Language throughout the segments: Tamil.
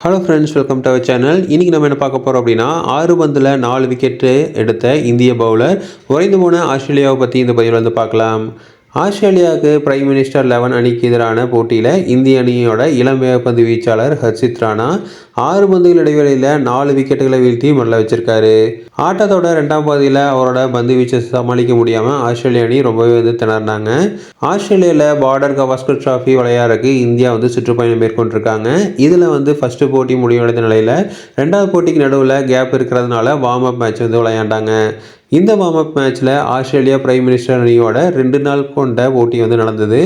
Hello friends, welcome to our channel. இன்றைக்கி நம்ம என்ன பார்க்க போகிறோம் அப்படின்னா, 6 பந்தில் 4 விக்கெட்டு எடுத்த இந்திய பவுலர் உறைந்து போன ஆஸ்திரேலியாவை பற்றி இந்த பதிவில் வந்து பார்க்கலாம். ஆஸ்திரேலியாவுக்கு பிரைம் மினிஸ்டர் 11 அணிக்கு எதிரான போட்டியில் இந்திய அணியோட இளம் வேகப்பந்து வீச்சாளர் ஹர்ஷித் ராணா 6 பந்துகள் இடைவெளியில் 4 விக்கெட்டுகளை வீழ்த்தி முதல்ல வச்சிருக்காரு. ஆட்டத்தோட 2ஆம் பாதியில் அவரோட பந்து வீச்சை சமாளிக்க முடியாமல் ஆஸ்திரேலிய அணி ரொம்பவே வந்து திணறினாங்க. ஆஸ்திரேலியாவில் பார்டர் கவாஸ்கர் டிராஃபி விளையாடுறதுக்கு இந்தியா வந்து சுற்றுப்பயணம் மேற்கொண்டிருக்காங்க. இதில் வந்து ஃபஸ்ட்டு போட்டி முடிவடைந்த நிலையில் 2வது போட்டிக்கு நடுவில் கேப் இருக்கிறதுனால வார்ம் அப் மேட்ச் வந்து விளையாண்டாங்க. இந்த வார்ம் அப் மேட்ச்சில் ஆஸ்திரேலியா பிரைம் மினிஸ்டர் அணியோட 2 நாள் கொண்ட போட்டி வந்து நடந்தது.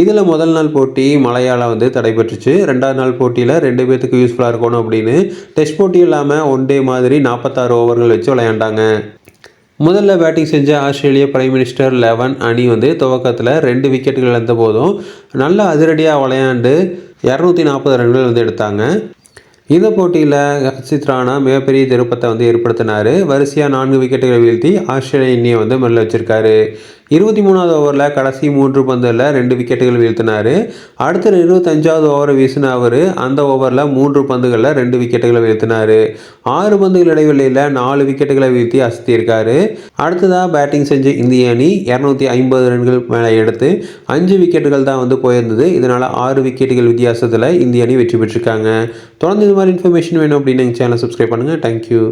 இதில் முதல் நாள் போட்டி மழையால் வந்து தடைபட்டுச்சு. 2வது நாள் போட்டியில் 2 பேர்த்துக்கு யூஸ்ஃபுல்லாக இருக்கணும் அப்படின்னு டெஸ்ட் போட்டி இல்லாமல் ஒன் டே மாதிரி 46 ஓவர்கள் வச்சு விளையாண்டாங்க. முதல்ல பேட்டிங் செஞ்ச ஆஸ்திரேலியா பிரைம் மினிஸ்டர் 11 அணி வந்து துவக்கத்தில் 2 விக்கெட்டுகள் இழந்த போதும் நல்ல அதிரடியாக விளையாண்டு 240 ரன்கள் வந்து எடுத்தாங்க. இந்த போட்டியில் ஹர்ஷித் ராணா மிகப்பெரிய திருப்பத்தை வந்து ஏற்படுத்தினார். வரிசையாக 4 விக்கெட்டுகளை வீழ்த்தி ஆஸ்திரேலிய அணியை வந்து முதல்ல வச்சிருக்காரு. 23வது ஓவரில் கடைசி 3 பந்தில் 2 விக்கெட்டுகள் வீழ்த்தினார். அடுத்த 25வது ஓவரை வீசின அவர் அந்த ஓவரில் 3 பந்துகளில் 2 விக்கெட்டுகளை வீழ்த்தினார். 6 பந்துகள் இடைவெளியில் 4 விக்கெட்டுகளை வீழ்த்தி அசத்தியிருக்காரு. அடுத்ததாக பேட்டிங் செஞ்ச இந்திய அணி 250 ரன்கள் மேலே எடுத்து 5 விக்கெட்டுகள் தான் வந்து போயிருந்தது. இதனால் 6 விக்கெட்டுகள் வித்தியாசத்தில் இந்திய அணி வெற்றி பெற்றிருக்காங்க. தொடர்ந்து இது மாதிரி இன்ஃபர்மேஷன் வேணும் அப்படின்னு எங்கள் சேனலை சப்ஸ்கிரைப் பண்ணுங்கள். தேங்க்யூ.